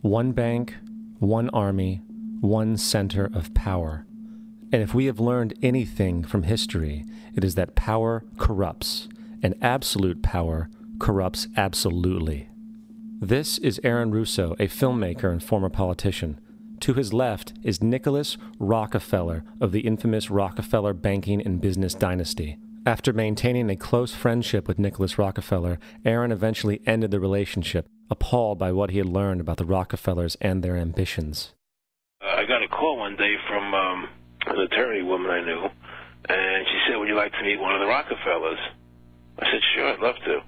One bank, one army, one center of power. And if we have learned anything from history, it is that power corrupts, and absolute power corrupts absolutely. This is Aaron Russo, a filmmaker and former politician. To his left is Nicholas Rockefeller of the infamous Rockefeller banking and business dynasty. After maintaining a close friendship with Nicholas Rockefeller, Aaron eventually ended the relationship, appalled by what he had learned about the Rockefellers and their ambitions. I got a call one day from an attorney woman I knew, and she said, "Would you like to meet one of the Rockefellers?" I said, "Sure, I'd love to."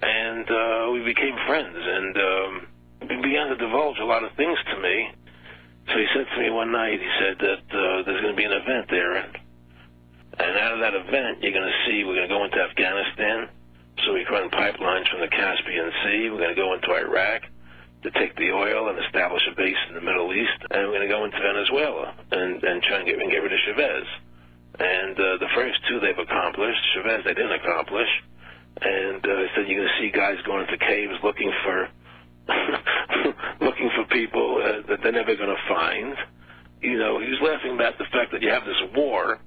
And we became friends, and he began to divulge a lot of things to me. So he said to me one night, he said that there's going to be an event there, and out of that event, you're going to see we're going to go into Afghanistan, so we can run pipelines from the Caspian Sea. We're going to go into Iraq to take the oil and establish a base in the Middle East, and we're going to go into Venezuela and try and get rid of Chavez. And the first two they've accomplished. Chavez they didn't accomplish. And he said you're going to see guys going into caves looking for people that they're never going to find. You know, he was laughing about the fact that you have this war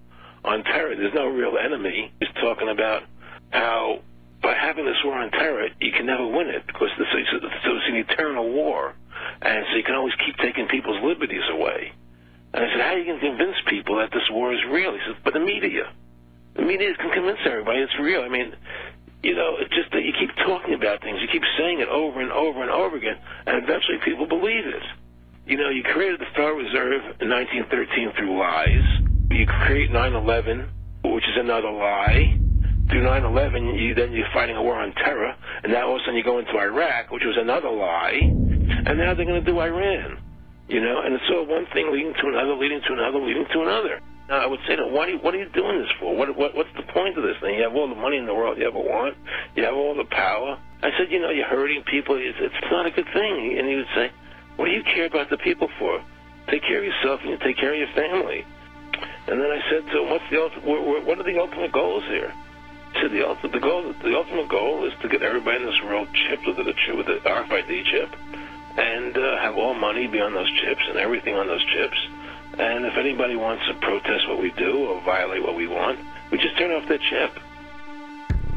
on terror. There's no real enemy. He's talking about how by having this war on terror, you can never win it because it's an eternal war. And so you can always keep taking people's liberties away. And I said, how are you going to convince people that this war is real? He said, but the media can convince everybody it's real. I mean, you know, it's just that you keep talking about things. You keep saying it over and over and over again, and eventually people believe it. You know, you created the Federal Reserve in 1913 through lies. You create 9/11, which is another lie. Through 9/11, then you're fighting a war on terror, and now all of a sudden you go into Iraq, which was another lie, and now they're going to do Iran. You know, and it's all one thing leading to another, leading to another, leading to another. Now, I would say to them, what are you doing this for? What's the point of this thing? You have all the money in the world you ever want. You have all the power. I said, you know, you're hurting people. It's not a good thing. And he would say, what do you care about the people for? Take care of yourself and you take care of your family. And then I said to him, what are the ultimate goals here? He said, the ultimate goal is to get everybody in this world chipped with the RFID chip and have all money be on those chips and everything on those chips. And if anybody wants to protest what we do or violate what we want, we just turn off their chip.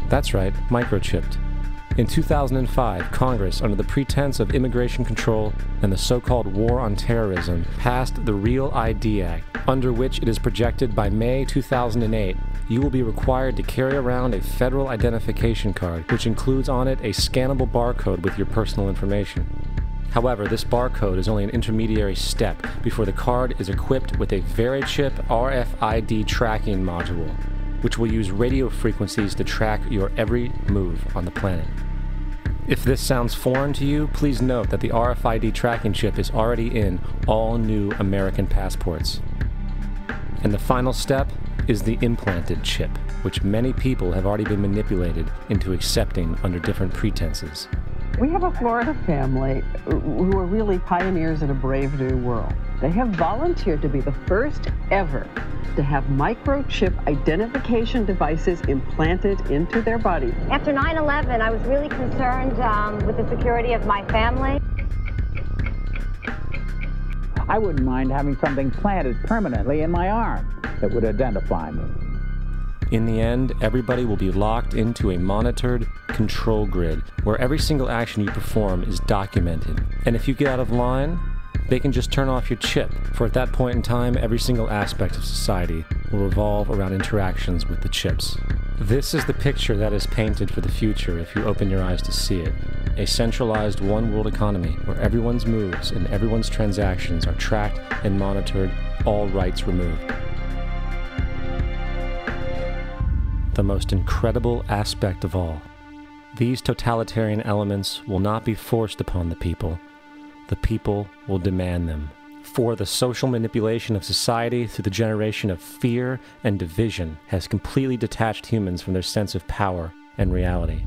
That's right, microchipped. In 2005, Congress, under the pretense of immigration control and the so-called war on terrorism, passed the Real ID Act, under which it is projected by May 2008, you will be required to carry around a federal identification card, which includes on it a scannable barcode with your personal information. However, this barcode is only an intermediary step before the card is equipped with a VeriChip RFID tracking module, which will use radio frequencies to track your every move on the planet. If this sounds foreign to you, please note that the RFID tracking chip is already in all new American passports. And the final step is the implanted chip, which many people have already been manipulated into accepting under different pretenses. We have a Florida family who are really pioneers in a brave new world. They have volunteered to be the first ever to have microchip identification devices implanted into their body. After 9/11, I was really concerned with the security of my family. I wouldn't mind having something planted permanently in my arm that would identify me. In the end, everybody will be locked into a monitored control grid where every single action you perform is documented. And if you get out of line, they can just turn off your chip, for at that point in time, every single aspect of society will revolve around interactions with the chips. This is the picture that is painted for the future if you open your eyes to see it. A centralized one-world economy where everyone's moves and everyone's transactions are tracked and monitored, all rights removed. The most incredible aspect of all. These totalitarian elements will not be forced upon the people. The people will demand them. For the social manipulation of society through the generation of fear and division has completely detached humans from their sense of power and reality.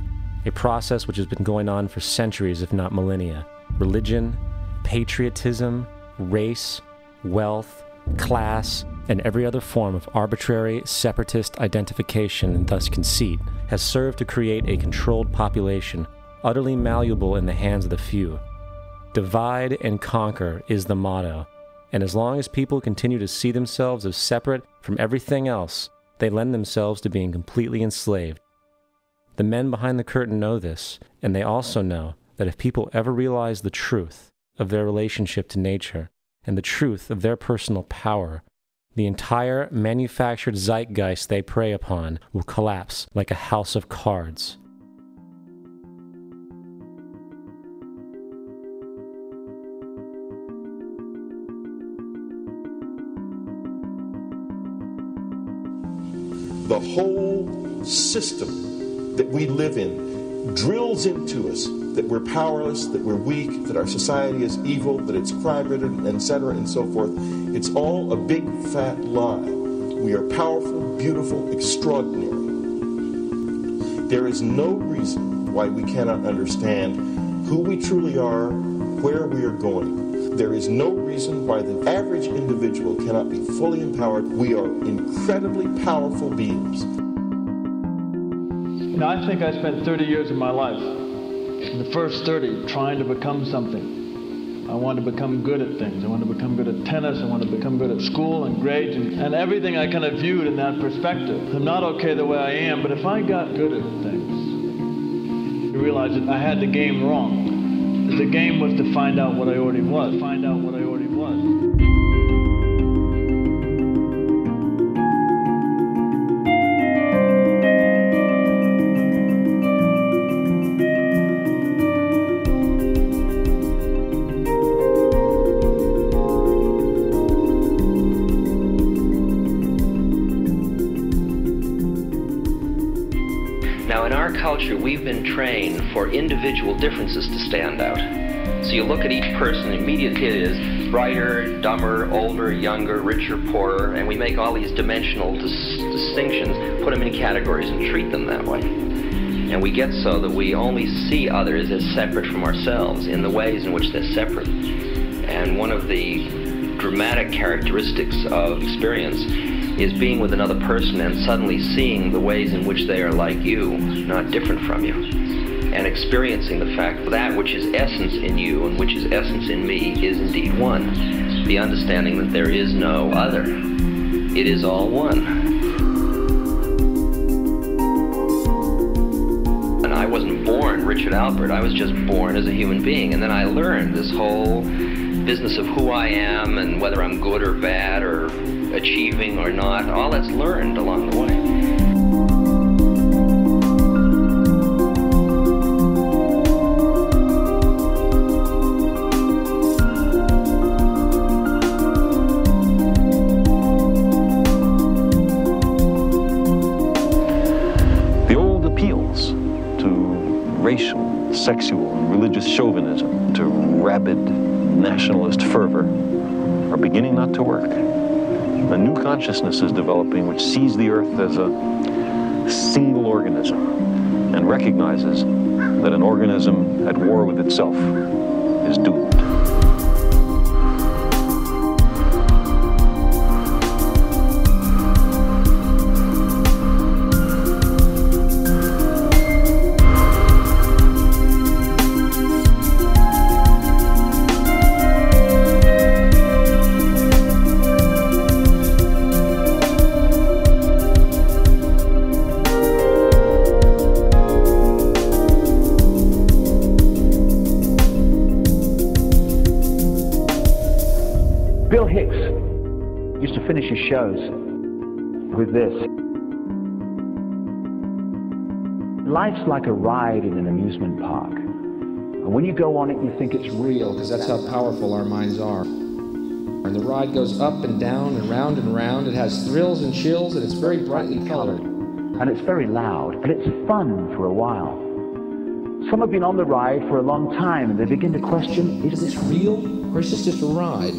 A process which has been going on for centuries, if not millennia. Religion, patriotism, race, wealth, class, and every other form of arbitrary, separatist identification and thus conceit has served to create a controlled population, utterly malleable in the hands of the few. Divide and conquer is the motto, and as long as people continue to see themselves as separate from everything else, they lend themselves to being completely enslaved. The men behind the curtain know this, and they also know that if people ever realize the truth of their relationship to nature and the truth of their personal power, the entire manufactured zeitgeist they prey upon will collapse like a house of cards. The whole system that we live in drills into us that we're powerless, that we're weak, that our society is evil, that it's crime-ridden, etc., and so forth. It's all a big fat lie. We are powerful, beautiful, extraordinary. There is no reason why we cannot understand who we truly are, where we are going. There is no reason why the average individual cannot be fully empowered. We are incredibly powerful beings. You know, I think I spent 30 years of my life, in the first 30, trying to become something. I wanted to become good at things. I wanted to become good at tennis. I wanted to become good at school and grades and everything I kind of viewed in that perspective. I'm not okay the way I am, but if I got good at things, you realize that I had the game wrong. The game was to find out what I already was. Find out what I already was. Now, in our culture, we've been trained for individual differences to stand out. So you look at each person, immediately it is brighter, dumber, older, younger, richer, poorer, and we make all these dimensional distinctions, put them in categories and treat them that way. And we get so that we only see others as separate from ourselves in the ways in which they're separate. And one of the dramatic characteristics of experience is being with another person and suddenly seeing the ways in which they are like you, not different from you, and experiencing the fact that which is essence in you and which is essence in me is indeed one. The understanding that there is no other. It is all one. And I wasn't born Richard Albert, I was just born as a human being, and then I learned this whole business of who I am and whether I'm good or bad or achieving or not. All that's learned along the way. The old appeals to racial, sexual, and religious chauvinism, to rabid nationalist fervor, are beginning not to work. A new consciousness is developing which sees the earth as a single organism and recognizes that an organism at war with itself is doomed. Bill Hicks used to finish his shows with this. Life's like a ride in an amusement park. And when you go on it, you think it's real. Because that's how powerful our minds are. And the ride goes up and down and round and round. It has thrills and chills, and it's very brightly colored. And it's very loud, and it's fun for a while. Some have been on the ride for a long time, and they begin to question, is this real, or is this just a ride?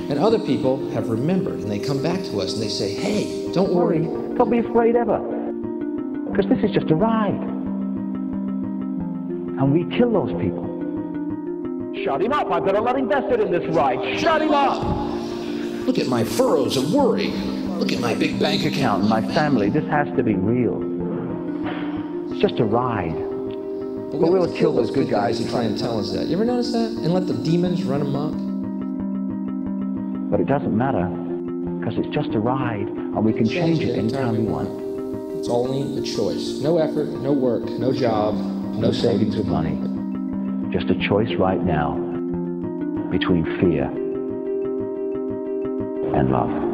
And other people have remembered, and they come back to us and they say, hey, don't worry. Don't be afraid ever, because this is just a ride. And we kill those people. Shut him up, I've got a lot invested in this ride. Shut him up! Look at my furrows of worry. Look at my big bank account. My family, this has to be real. It's just a ride. But we always kill those good guys who try and tell us that. You ever notice that? And let the demons run amok? But it doesn't matter, because it's just a ride, and we can change it anytime we want. It's only a choice. No effort, no work, no job, no savings of money. Just a choice right now between fear and love.